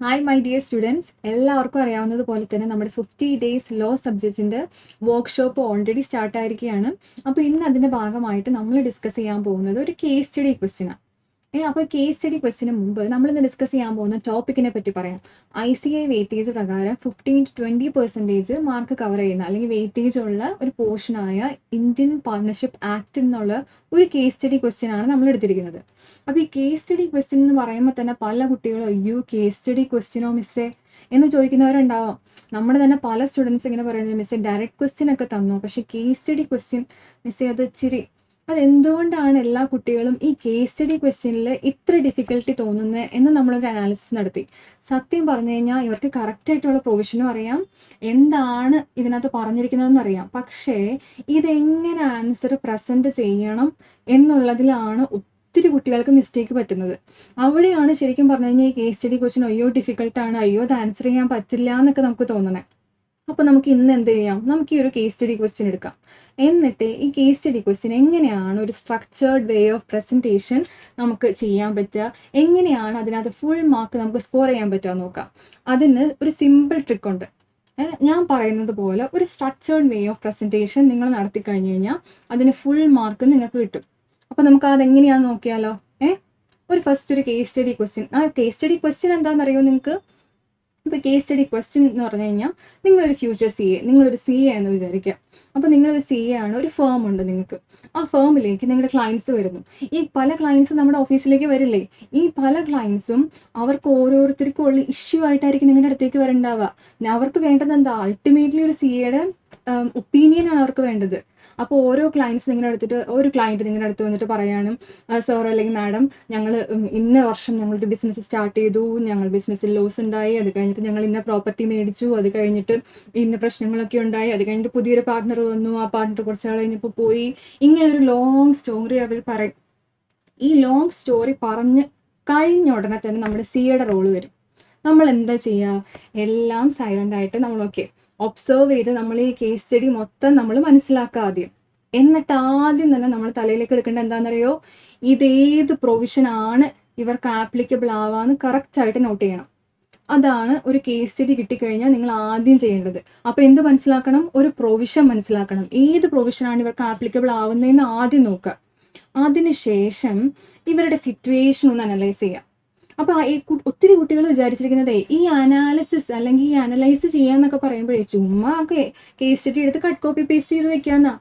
Hi my dear students, എല്ലാവർക്കും അറിയാവുന്നതുപോലെ തന്നെ നമ്മുടെ 50 ഡേയ്സ് ലോ സബ്ജക്റ്റിൻ്റെ വർക്ക്ഷോപ്പ് ഓൾറെഡി സ്റ്റാർട്ട് ആയിരിക്കുകയാണ്. അപ്പോൾ ഇന്ന് അതിൻ്റെ ഭാഗമായിട്ട് നമ്മൾ ഡിസ്കസ് ചെയ്യാൻ പോകുന്നത് ഒരു കേസ് സ്റ്റഡി ക്വസ്റ്റ്യനാണ്. അപ്പോൾ കേസ് സ്റ്റഡി ക്വസ്റ്റിന് മുമ്പ് നമ്മളിന്ന് ഡിസ്കസ് ചെയ്യാൻ പോകുന്ന ടോപ്പിക്കിനെ പറ്റി പറയാം. ICAI വെയിറ്റേജ് പ്രകാരം 15-20% മാർക്ക് കവർ ചെയ്യുന്ന അല്ലെങ്കിൽ വെയിറ്റേജ് ഉള്ള ഒരു പോർഷനായ ഇന്ത്യൻ പാർട്ണർഷിപ്പ് ആക്ട് എന്നുള്ള ഒരു കേസ് സ്റ്റഡി ക്വസ്റ്റ്യൻ ആണ് നമ്മൾ എടുത്തിരിക്കുന്നത്. അപ്പോൾ ഈ കേസ് സ്റ്റഡി ക്വസ്റ്റ്യൻ എന്ന് പറയുമ്പോൾ തന്നെ പല കുട്ടികളും അയ്യോ കേസ് സ്റ്റഡി ക്വസ്റ്റ്യനോ മിസ്സേ എന്ന് ചോദിക്കുന്നവരുണ്ടാവാം. നമ്മുടെ തന്നെ പല സ്റ്റുഡൻസ് ഇങ്ങനെ പറയുന്നത് മിസ്സേ ഡയറക്റ്റ് ക്വസ്റ്റ്യൻ ഒക്കെ തന്നു, പക്ഷേ കേസ് സ്റ്റഡി ക്വസ്റ്റ്യൻ മിസ്സേ അത് ഇച്ചിരി അതെന്തുകൊണ്ടാണ് എല്ലാ കുട്ടികളും ഈ കേസ് സ്റ്റഡി ക്വസ്റ്റ്യനിൽ ഇത്ര ഡിഫിക്കൽട്ടി തോന്നുന്നത് എന്ന് നമ്മളൊരു അനാലിസിസ് നടത്തി. സത്യം പറഞ്ഞു കഴിഞ്ഞാൽ ഇവർക്ക് കറക്റ്റായിട്ടുള്ള പ്രൊവിഷനും അറിയാം, എന്താണ് ഇതിനകത്ത് പറഞ്ഞിരിക്കുന്നതെന്ന് അറിയാം. പക്ഷേ ഇതെങ്ങനെ ആൻസർ പ്രസൻറ്റ് ചെയ്യണം എന്നുള്ളതിലാണ് ഒത്തിരി കുട്ടികൾക്ക് മിസ്റ്റേക്ക് പറ്റുന്നത്. അവിടെയാണ് ശരിക്കും പറഞ്ഞു കഴിഞ്ഞാൽ ഈ കേസ് സ്റ്റഡി ക്വസ്റ്റ്യൻ അയ്യോ ഡിഫിക്കൽട്ടാണ്, അയ്യോ അത് ആൻസർ ചെയ്യാൻ പറ്റില്ല എന്നൊക്കെ നമുക്ക് തോന്നണേ. അപ്പോൾ നമുക്ക് ഇന്ന് എന്ത് ചെയ്യാം, നമുക്ക് ഈ ഒരു കേസ് സ്റ്റഡി ക്വസ്റ്റ്യൻ എടുക്കാം. എന്നിട്ട് ഈ കേസ് സ്റ്റഡി ക്വസ്റ്റ്യൻ എങ്ങനെയാണ് ഒരു സ്ട്രക്ചേർഡ് വേ ഓഫ് പ്രസൻറ്റേഷൻ നമുക്ക് ചെയ്യാൻ പറ്റുക, എങ്ങനെയാണ് അതിനകത്ത് ഫുൾ മാർക്ക് നമുക്ക് സ്കോർ ചെയ്യാൻ പറ്റുക നോക്കാം. അതിന് ഒരു സിമ്പിൾ ട്രിക്ക് ഉണ്ട്. ഞാൻ പറയുന്നത് പോലെ ഒരു സ്ട്രക്ചേർഡ് വേ ഓഫ് പ്രസൻറ്റേഷൻ നിങ്ങൾ നടത്തി കഴിഞ്ഞ് കഴിഞ്ഞാൽ അതിന് ഫുൾ മാർക്ക് നിങ്ങൾക്ക് കിട്ടും. അപ്പോൾ നമുക്ക് അതെങ്ങനെയാണെന്ന് നോക്കിയാലോ. ഒരു ഫസ്റ്റ് ഒരു കേസ് സ്റ്റഡി ക്വസ്റ്റ്യൻ. ആ കേസ് സ്റ്റഡി ക്വസ്റ്റ്യൻ എന്താണെന്നറിയോ നിങ്ങൾക്ക്? ഇപ്പോൾ കേസ് സ്റ്റഡി ക്വസ്റ്റ്യൻ എന്ന് പറഞ്ഞു കഴിഞ്ഞാൽ നിങ്ങളൊരു ഫ്യൂച്ചർ നിങ്ങളൊരു CA എന്ന് വിചാരിക്കുക. അപ്പോൾ നിങ്ങളൊരു CA ആണ്, ഒരു ഫേം ഉണ്ട് നിങ്ങൾക്ക്. ആ ഫേമിലേക്ക് നിങ്ങളുടെ ക്ലയൻസ് വരുന്നു. ഈ പല ക്ലയൻസ് നമ്മുടെ ഓഫീസിലേക്ക് വരില്ലേ? ഈ പല ക്ലയൻസും അവർക്ക് ഓരോരുത്തർക്കും ഉള്ള ഇഷ്യൂ ആയിട്ടായിരിക്കും നിങ്ങളുടെ അടുത്തേക്ക് വരണ്ടാവുക. അവർക്ക് വേണ്ടത് എന്താ? അൾട്ടിമേറ്റ്ലി ഒരു CAയുടെ ഒപ്പീനിയനാണ് അവർക്ക് വേണ്ടത്. അപ്പോൾ ഓരോ ക്ലയൻസ് ഒരു ക്ലയൻറ്റ് നിങ്ങളുടെ അടുത്ത് വന്നിട്ട് പറയാണ്, സാർ അല്ലെങ്കിൽ മാഡം, ഞങ്ങൾ ഇന്ന വർഷം ഞങ്ങളൊരു ബിസിനസ് സ്റ്റാർട്ട് ചെയ്തു, ഞങ്ങൾ ബിസിനസ്സിൽ ലോസ് ഉണ്ടായി, അത് കഴിഞ്ഞിട്ട് ഞങ്ങൾ ഇന്ന പ്രോപ്പർട്ടി മേടിച്ചു, അത് കഴിഞ്ഞിട്ട് ഇന്ന പ്രശ്നങ്ങളൊക്കെ ഉണ്ടായി, അത് കഴിഞ്ഞിട്ട് പുതിയൊരു പാർട്ട്ണർ വന്നു, ആ പാർട്ട്ണർ കുറച്ച് നാൾ കഴിഞ്ഞപ്പോൾ പോയി. ഇങ്ങനെ ഒരു ലോങ് സ്റ്റോറി അവർ പറയും. ഈ ലോങ് സ്റ്റോറി പറഞ്ഞ് കഴിഞ്ഞ ഉടനെ തന്നെ നമ്മുടെ CAയുടെ റോള് വരും. നമ്മൾ എന്താ ചെയ്യുക? എല്ലാം സൈലൻ്റ് ആയിട്ട് നമ്മൾ ഒബ്സർവ് ചെയ്ത് നമ്മൾ ഈ കേസ് സ്റ്റഡി മൊത്തം നമ്മൾ മനസ്സിലാക്കുക ആദ്യം. എന്നിട്ട് ആദ്യം തന്നെ നമ്മൾ തലയിലേക്ക് എടുക്കേണ്ട എന്താണെന്നറിയോ? ഇതേത് പ്രൊവിഷനാണ് ഇവർക്ക് ആപ്ലിക്കബിൾ ആവാന്ന് കറക്റ്റായിട്ട് നോട്ട് ചെയ്യണം. അതാണ് ഒരു കേസ് സ്റ്റഡി കിട്ടിക്കഴിഞ്ഞാൽ നിങ്ങൾ ആദ്യം ചെയ്യേണ്ടത്. അപ്പോൾ എന്ത് മനസ്സിലാക്കണം? ഒരു പ്രൊവിഷൻ മനസ്സിലാക്കണം. ഏത് പ്രൊവിഷനാണ് ഇവർക്ക് ആപ്ലിക്കബിൾ ആവുന്നതെന്ന് ആദ്യം നോക്കുക. അതിനുശേഷം ഇവരുടെ സിറ്റുവേഷൻ ഒന്ന് അനലൈസ് ചെയ്യുക. അപ്പോൾ ഒത്തിരി കുട്ടികൾ വിചാരിച്ചിരിക്കുന്നതേ ഈ അനാലിസിസ് അല്ലെങ്കിൽ ഈ അനലൈസ് ചെയ്യാന്നൊക്കെ പറയുമ്പോഴേ ചുമ്മാ കേസ് സ്റ്റഡി എടുത്ത് കട്ട് കോപ്പി പേസ്റ്റ് ചെയ്ത് വെക്കാന്നാ.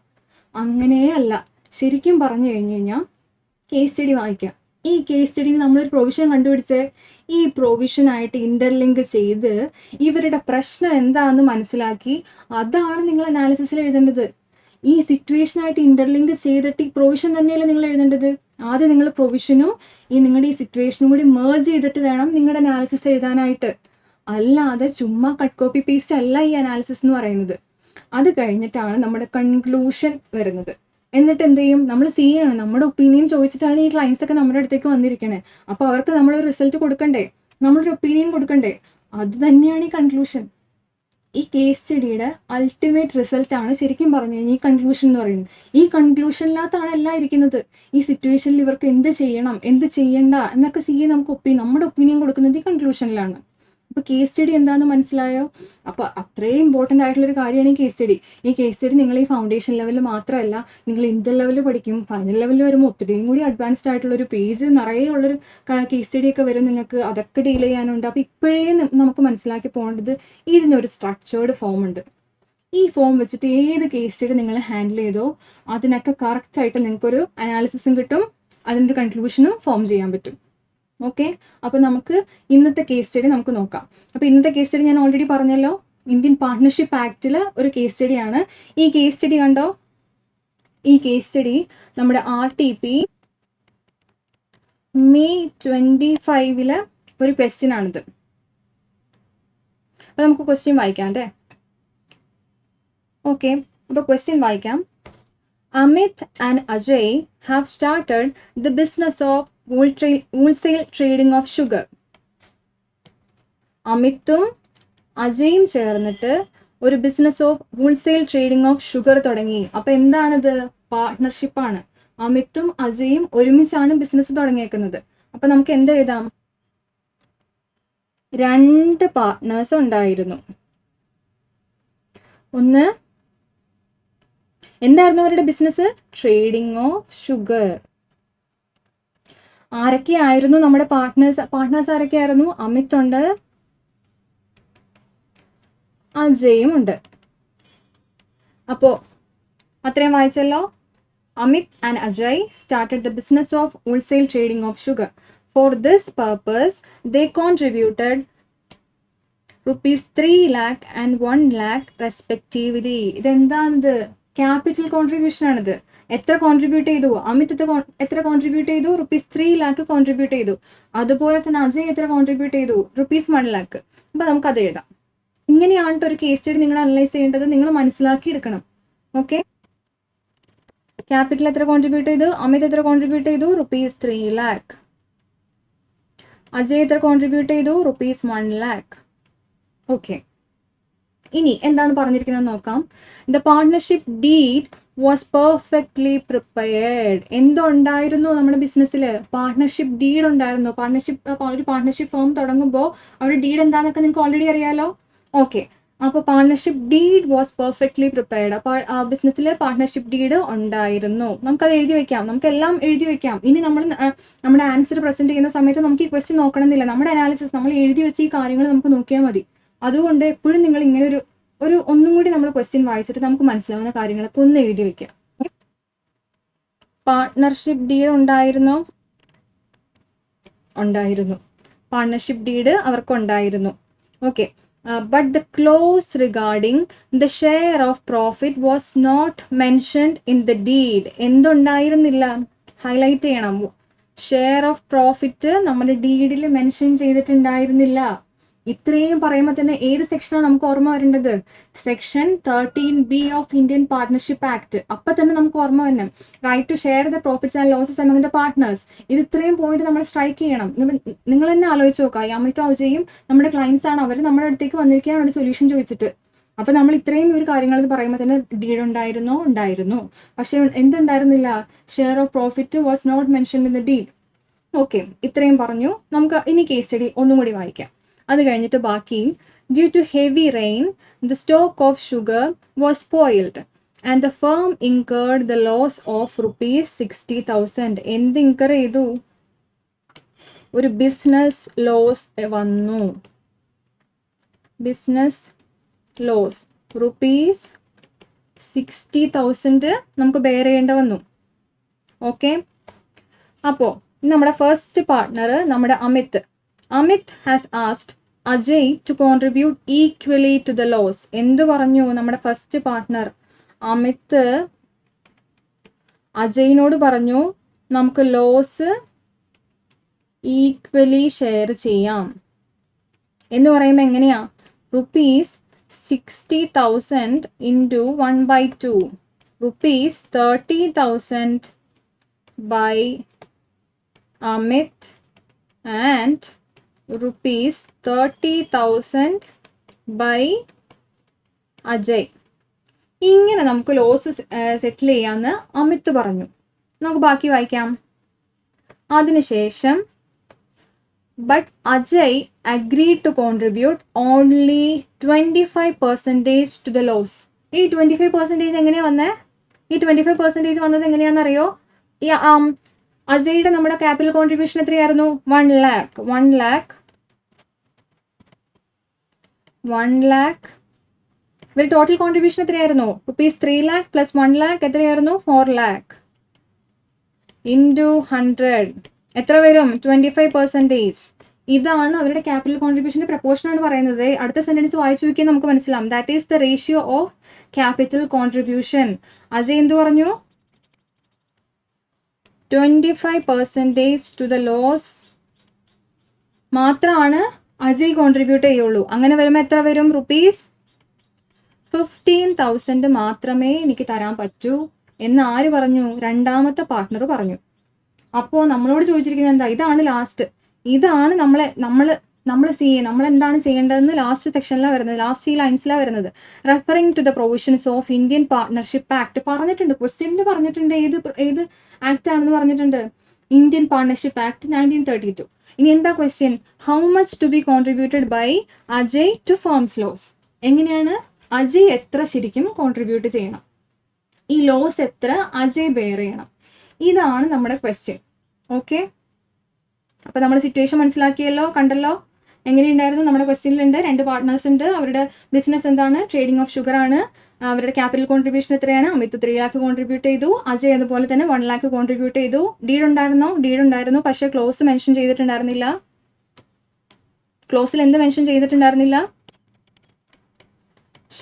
അങ്ങനെയല്ല. ശരിക്കും പറഞ്ഞു കഴിഞ്ഞു കഴിഞ്ഞാൽ കേസ് സ്റ്റഡി വായിക്കാം. ഈ കേസ് സ്റ്റഡിയിൽ നമ്മളൊരു പ്രൊവിഷൻ കണ്ടുപിടിച്ച് ഈ പ്രൊവിഷനായിട്ട് ഇൻ്റർലിങ്ക് ചെയ്ത് ഇവരുടെ പ്രശ്നം എന്താണെന്ന് മനസ്സിലാക്കി അതാണ് നിങ്ങൾ അനാലിസിസിൽ എഴുതേണ്ടത്. ഈ സിറ്റുവേഷനായിട്ട് ഇൻ്റർലിങ്ക് ചെയ്തിട്ട് ഈ പ്രൊവിഷൻ തന്നെയല്ലേ നിങ്ങൾ എഴുതേണ്ടത്. ആദ്യം നിങ്ങൾ പ്രൊവിഷനും നിങ്ങളുടെ ഈ സിറ്റുവേഷനും കൂടി മേർജ് ചെയ്തിട്ട് വേണം നിങ്ങളുടെ അനാലിസിസ് എഴുതാനായിട്ട്. അല്ലാതെ ചുമ്മാ കട്ട് കോപ്പി പേസ്റ്റ് അല്ല ഈ അനാലിസിസ് എന്ന് പറയുന്നത്. അത് കഴിഞ്ഞിട്ടാണ് നമ്മുടെ കൺക്ലൂഷൻ വരുന്നത്. എന്നിട്ട് എന്ത് ചെയ്യും? നമ്മൾ CA ആണ്, നമ്മുടെ ഒപ്പീനിയൻ ചോദിച്ചിട്ടാണ് ഈ ക്ലയൻസ് ഒക്കെ നമ്മുടെ അടുത്തേക്ക് വന്നിരിക്കണേ. അപ്പോൾ അവർക്ക് നമ്മളൊരു റിസൾട്ട് കൊടുക്കണ്ടേ, നമ്മളൊരു ഒപ്പീനിയൻ കൊടുക്കണ്ടേ? അത് തന്നെയാണ് ഈ കൺക്ലൂഷൻ. ഈ കേസ് സ്റ്റഡിയുടെ അൾട്ടിമേറ്റ് റിസൾട്ടാണ് ശരിക്കും പറഞ്ഞു കഴിഞ്ഞാൽ ഈ കൺക്ലൂഷൻ എന്ന് പറയുന്നത്. ഈ കൺക്ലൂഷനിനകത്താണ് എല്ലാം ഇരിക്കുന്നത്. ഈ സിറ്റുവേഷനിൽ ഇവർക്ക് എന്ത് ചെയ്യണം, എന്ത് ചെയ്യണ്ട എന്നൊക്കെ CA നമുക്ക് നമ്മുടെ ഒപ്പീനിയൻ കൊടുക്കുന്നത് ഈ കൺക്ലൂഷനിലാണ്. അപ്പോൾ കേസ് സ്റ്റഡി എന്താണെന്ന് മനസ്സിലായോ? അപ്പോൾ അത്രയും ഇമ്പോർട്ടൻ്റ് ആയിട്ടുള്ളൊരു കാര്യമാണ് ഈ കേസ് സ്റ്റഡി. ഈ കേസ് സ്റ്റഡി നിങ്ങൾ ഈ ഫൗണ്ടേഷൻ ലെവലിൽ മാത്രമല്ല, നിങ്ങൾ ഇന്റർ ലെവലിൽ പഠിക്കും. ഫൈനൽ ലെവലിൽ വരുമ്പോൾ ഒത്തിരിയും കൂടി അഡ്വാൻസ്ഡ് ആയിട്ടുള്ളൊരു പേജ് നിറയെ ഉള്ളൊരു കേസ് സ്റ്റഡി ഒക്കെ വരും നിങ്ങൾക്ക്. അതൊക്കെ ഡീൽ ചെയ്യാനുണ്ട്. അപ്പോൾ ഇപ്പോഴേ നമുക്ക് മനസ്സിലാക്കി പോകേണ്ടത് ഇതിനൊരു സ്ട്രക്ചേർഡ് ഫോം ഉണ്ട്. ഈ ഫോം വെച്ചിട്ട് ഏത് കേസ് സ്റ്റഡി നിങ്ങൾ ഹാൻഡിൽ ചെയ്തോ അതിനൊക്കെ കറക്റ്റായിട്ട് നിങ്ങൾക്കൊരു അനാലിസിസും കിട്ടും, അതിൻ്റെ കൺക്ലൂഷനും ഫോം ചെയ്യാൻ പറ്റും. ഓക്കെ, അപ്പോൾ നമുക്ക് ഇന്നത്തെ കേസ് സ്റ്റഡി നമുക്ക് നോക്കാം. അപ്പോൾ ഇന്നത്തെ കേസ് സ്റ്റഡി ഞാൻ ഓൾറെഡി പറഞ്ഞല്ലോ, ഇന്ത്യൻ പാർട്ട്ണർഷിപ്പ് ആക്റ്റിൽ ഒരു കേസ് സ്റ്റഡിയാണ്. ഈ കേസ് സ്റ്റഡി കണ്ടോ? ഈ കേസ് സ്റ്റഡി നമ്മുടെ RTP May 25 ഒരു ക്വസ്റ്റ്യൻ ആണിത്. അപ്പോൾ നമുക്ക് ക്വസ്റ്റ്യൻ വായിക്കാം അല്ലേ? ഓക്കെ, അപ്പോൾ ക്വസ്റ്റ്യൻ വായിക്കാം. Amit and Ajay have started the business of wholesale trading of sugar. അമിത്തും അജയും ചേർന്നിട്ട് ഒരു business of wholesale trading of sugar തുടങ്ങി. അപ്പോൾ എന്താണിത്? പാർട്ട്ണർഷിപ്പാണ്. അമിത്തും അജയും ഒരുമിച്ചാണ് ബിസിനസ് തുടങ്ങിയേക്കുന്നത്. അപ്പോൾ നമുക്ക് എന്തെഴുതാം? 2 പാർട്ട്നേഴ്സ് ഉണ്ടായിരുന്നു. ഒന്ന് എന്തായിരുന്നു അവരുടെ ബിസിനസ്? Trading of sugar. ആരൊക്കെയായിരുന്നു നമ്മുടെ പാർട്ട്നേഴ്സ് ആരൊക്കെയായിരുന്നു? അമിത് ഉണ്ട്, അജയും ഉണ്ട്. അപ്പോ അത്രയും വായിച്ചല്ലോ. Amit and Ajay started the business of wholesale trading of sugar. For this purpose, they contributed rupees 3 lakh and 1 lakh respectively. ഇതെന്താണിത്? ക്യാപിറ്റൽ കോൺട്രിബ്യൂഷൻ ആണിത്. എത്ര കോൺട്രിബ്യൂട്ട് ചെയ്തു? അമിത് എത്ര കോൺട്രിബ്യൂട്ട് ചെയ്തു? rupees 3 lakh കോൺട്രിബ്യൂട്ട് ചെയ്തു. അതുപോലെ തന്നെ അജയ് എത്ര കോൺട്രിബ്യൂട്ട് ചെയ്തു? rupees 1 lakh. അപ്പൊ നമുക്കത് എഴുതാം. ഇങ്ങനെയാണ് ഒരു കേസ് സ്റ്റഡി നിങ്ങൾ അനലൈസ് ചെയ്യേണ്ടത്. നിങ്ങൾ മനസ്സിലാക്കി എടുക്കണം. ഓക്കെ, ക്യാപിറ്റൽ എത്ര കോൺട്രിബ്യൂട്ട് ചെയ്തു? അമിത് എത്ര കോൺട്രിബ്യൂട്ട് ചെയ്തു? rupees 3 lakh. അജയ് എത്ര കോൺട്രിബ്യൂട്ട് ചെയ്തു? rupees 1 lakh. ഓക്കെ, ഇനി എന്താണ് പറഞ്ഞിരിക്കുന്നത് നോക്കാം. The partnership deed was perfectly prepared. എന്തുണ്ടായിരുന്നു നമ്മുടെ ബിസിനസ്സിൽ? പാർട്ട്ണർഷിപ്പ് ഡീഡ് ഉണ്ടായിരുന്നു. ഒരു പാർട്ട്ണർഷിപ്പ് ഫേം തുടങ്ങുമ്പോൾ അവരുടെ ഡീഡ് എന്താണെന്നൊക്കെ നിങ്ങൾക്ക് ഓൾറെഡി അറിയാലോ. ഓക്കെ, അപ്പോൾ partnership deed was perfectly prepared. അപ്പോൾ ആ ബിസിനസ്സിൽ പാർട്ട്ണർഷിപ്പ് ഡീഡ് ഉണ്ടായിരുന്നു. നമുക്കത് എഴുതി വെക്കാം, നമുക്കെല്ലാം എഴുതി വെക്കാം. ഇനി നമ്മൾ നമ്മുടെ ആൻസർ പ്രസന്റ് ചെയ്യുന്ന സമയത്ത് നമുക്ക് ഈ ക്വസ്റ്റ്യൻ നോക്കണമെന്നില്ല. നമ്മുടെ അനാലിസിസ് നമ്മൾ എഴുതി വെച്ച് ഈ കാര്യങ്ങൾ നമുക്ക് നോക്കിയാൽ മതി. അതുകൊണ്ട് എപ്പോഴും നിങ്ങൾ ഇങ്ങനെ ഒരു ഒന്നും കൂടി നമ്മൾ ക്വസ്റ്റ്യൻ വായിച്ചിട്ട് നമുക്ക് മനസ്സിലാവുന്ന കാര്യങ്ങളൊക്കെ ഒന്ന് എഴുതി വെക്കാം. പാർട്ട്ണർഷിപ്പ് ഡീഡ് ഉണ്ടായിരുന്നു. പാർട്ട്ണർഷിപ്പ് ഡീഡ് അവർക്കുണ്ടായിരുന്നു. Okay, but the clause regarding the share of profit was not mentioned in the deed. എന്തുണ്ടായിരുന്നില്ല? ഹൈലൈറ്റ് ചെയ്യണം. ഷെയർ ഓഫ് പ്രോഫിറ്റ് നമ്മുടെ ഡീഡിൽ മെൻഷൻ ചെയ്തിട്ടുണ്ടായിരുന്നില്ല. ഇത്രയും പറയുമ്പോൾ തന്നെ ഏത് സെക്ഷനാണ് നമുക്ക് ഓർമ്മ വരേണ്ടത്? Section 13B of Indian partnership act. അപ്പൊ തന്നെ നമുക്ക് ഓർമ്മ വരണം. Right to share the profits and losses among the partners. ഇത് ഇത്രയും പോയിന്റ് നമ്മൾ സ്ട്രൈക്ക് ചെയ്യണം. നിങ്ങൾ തന്നെ ആലോചിച്ച് നോക്കാം. അമിതും അജയും നമ്മുടെ ക്ലയൻസ് ആണ്. അവർ നമ്മുടെ അടുത്തേക്ക് വന്നിരിക്കുകയാണ് ഒരു സൊല്യൂഷൻ ചോദിച്ചിട്ട്. അപ്പൊ നമ്മൾ ഇത്രയും ഒരു കാര്യങ്ങൾ പറയുമ്പോൾ തന്നെ ഡീഡ് ഉണ്ടായിരുന്നു. പക്ഷെ എന്തുണ്ടായിരുന്നില്ല? Share of profit was not mentioned in the deed. Okay, ഇത്രയും പറഞ്ഞു. നമുക്ക് ഇനി കേസ് സ്റ്റഡി ഒന്നും കൂടി വായിക്കാം. അത് കഴിഞ്ഞിട്ട് ബാക്കി. Due to heavy rain the stock of sugar was spoiled and the firm incurred the loss of rupees 60,000. എന്ത് ഇൻകർ ചെയ്തു? ഒരു ബിസിനസ് ലോസ് വന്നു. ബിസിനസ് ലോസ് rupees 60,000 നമുക്ക് ബെയർ ചെയ്യേണ്ട വന്നു. ഓക്കെ, അപ്പോൾ നമ്മുടെ ഫസ്റ്റ് പാർട്ട്ണർ നമ്മുടെ Amit has asked Ajay to contribute equally to the loss. എന്ത് പറഞ്ഞു നമ്മുടെ ഫസ്റ്റ് പാർട്ട്ണർ? അമിത് അജയിനോട് പറഞ്ഞു നമുക്ക് ലോസ് ഈക്വലി ഷെയർ ചെയ്യാം എന്ന് പറയുമ്പോൾ എങ്ങനെയാ? rupees 60,000 into 1/2, rupees 30,000 by Amit and rupees 30,000 by Ajay. ഇങ്ങനെ നമുക്ക് ലോസ് സെറ്റിൽ ചെയ്യാമെന്ന് അമിത് പറഞ്ഞു. നമുക്ക് ബാക്കി വായിക്കാം. അതിനുശേഷം but Ajay agreed to contribute only 25% to the loss. ഈ 25% എങ്ങനെയാ വന്നേ? ഈ 25% വന്നത് എങ്ങനെയാണെന്നറിയോ? ഈ അജയുടെ നമ്മുടെ ക്യാപിറ്റൽ കോൺട്രിബ്യൂഷൻ എത്രയായിരുന്നു? 1 lakh. ഇവർ ടോട്ടൽ കോൺട്രിബ്യൂഷൻ എത്രയായിരുന്നു? rupees 3 lakh plus 1 lakh എത്രയായിരുന്നു? 4 lakh into 100 എത്ര വരും? 25%. ഇതാണ് അവരുടെ ക്യാപിറ്റൽ കോൺട്രിബ്യൂഷന്റെ പ്രപ്പോർഷൻ ആണ് പറയുന്നത്. അടുത്ത സെന്റൻസ് വായിച്ചു നോക്കിയാൽ നമുക്ക് മനസ്സിലാവും. That is the ratio of capital contribution. Ajay എന്ത് പറഞ്ഞു? 25% ടു ദ ലോസ് മാത്രമാണ് അജയ് കോൺട്രിബ്യൂട്ട് ചെയ്യുള്ളൂ. അങ്ങനെ വരുമ്പോൾ എത്ര വരും? rupees 15,000 മാത്രമേ എനിക്ക് തരാൻ പറ്റൂ എന്ന് ആര് പറഞ്ഞു? രണ്ടാമത്തെ പാർട്ട്ണർ പറഞ്ഞു. അപ്പോൾ നമ്മളോട് ചോദിച്ചിരിക്കുന്നത് എന്താ? ഇതാണ് ലാസ്റ്റ്. ഇതാണ് നമ്മൾ എന്താണ് ചെയ്യേണ്ടതെന്ന് ലാസ്റ്റ് സെക്ഷനിലാണ് വരുന്നത്. ലാസ്റ്റ് ഈ ലൈൻസിലാണ് വരുന്നത്. Referring to the provisions of Indian partnership act പറഞ്ഞിട്ടുണ്ട്. ക്വസ്റ്റ്യനിൽ പറഞ്ഞിട്ടുണ്ട് ഏത് ആക്ട് ആണെന്ന് പറഞ്ഞിട്ടുണ്ട്. Indian partnership act 1932. ഇനി എന്താ question? How much to be contributed by Ajay to firm's loss? എങ്ങനെയാണ്? അജയ് എത്ര ശരിക്കും കോൺട്രിബ്യൂട്ട് ചെയ്യണം, ഈ ലോസ് എത്ര അജയ് ബെയർ ചെയ്യണം? ഇതാണ് നമ്മുടെ ക്വസ്റ്റ്യൻ. ഓക്കെ, അപ്പോൾ നമ്മൾ സിറ്റുവേഷൻ മനസ്സിലാക്കിയല്ലോ, കണ്ടല്ലോ എങ്ങനെയുണ്ടായിരുന്നു? നമ്മുടെ ക്വസ്റ്റ്യനിലുണ്ട് 2 പാർട്ട്നേഴ്സ് ഉണ്ട്, അവരുടെ ബിസിനസ് എന്താണ്? ട്രേഡിംഗ് ഓഫ് ഷുഗർ ആണ്. അവരുടെ ക്യാപിറ്റൽ കോൺട്രിബ്യൂഷൻ എത്രയാണ്? അമിത് 3 lakh കോൺട്രിബ്യൂട്ട് ചെയ്തു, അജയ് അതുപോലെ തന്നെ 1 lakh കോൺട്രിബ്യൂട്ട് ചെയ്തു. ഡീഡ് ഉണ്ടായിരുന്നോ? ഡീഡ് ഉണ്ടായിരുന്നു, പക്ഷേ ക്ലോസ് മെൻഷൻ ചെയ്തിട്ടുണ്ടായിരുന്നില്ല. ക്ലോസിൽ എന്ത് മെൻഷൻ ചെയ്തിട്ടുണ്ടായിരുന്നില്ല?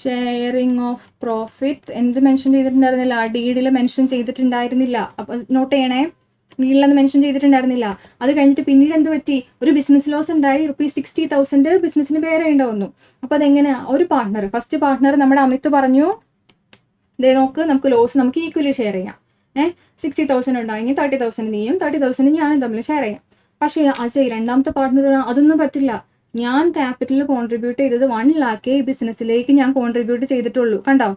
ഷെയറിംഗ് ഓഫ് പ്രോഫിറ്റ് എന്ത് മെൻഷൻ ചെയ്തിട്ടുണ്ടായിരുന്നില്ല? ഡീഡിൽ മെൻഷൻ ചെയ്തിട്ടുണ്ടായിരുന്നില്ല. അപ്പോൾ നോട്ട് ചെയ്യണേ, ഡീഡിലൊന്നും മെൻഷൻ ചെയ്തിട്ടുണ്ടായിരുന്നില്ല. അത് കഴിഞ്ഞിട്ട് പിന്നീട് എന്ത് പറ്റി? ഒരു ബിസിനസ് ലോസ് ഉണ്ടായി, ₹60,000 ബിസിനസ്സിന് ബെയർ ചെയ്യേണ്ടി വന്നു. അപ്പോൾ അതെങ്ങനെ? ഒരു പാർട്ട്ണർ, ഫസ്റ്റ് പാർട്ട്ണർ നമ്മുടെ അമിത് പറഞ്ഞു, ദേ നോക്ക്, നമുക്ക് ലോസ് നമുക്ക് ഈക്വലി ഷെയർ ചെയ്യാം. 60,000 ഉണ്ടായെങ്കിൽ 30,000 നീയും 30,000 ഞാനും തമ്മിൽ ഷെയർ ചെയ്യാം. പക്ഷേ അജയ് രണ്ടാമത്തെ പാർട്ട്ണർ അതൊന്നും പറ്റില്ല, ഞാൻ ക്യാപിറ്റൽ കോൺട്രിബ്യൂട്ട് ചെയ്തത് 1 lakh ഈ ബിസിനസ്സിലേക്ക് ഞാൻ കോൺട്രിബ്യൂട്ട് ചെയ്തിട്ടുള്ളൂ. കണ്ടോ,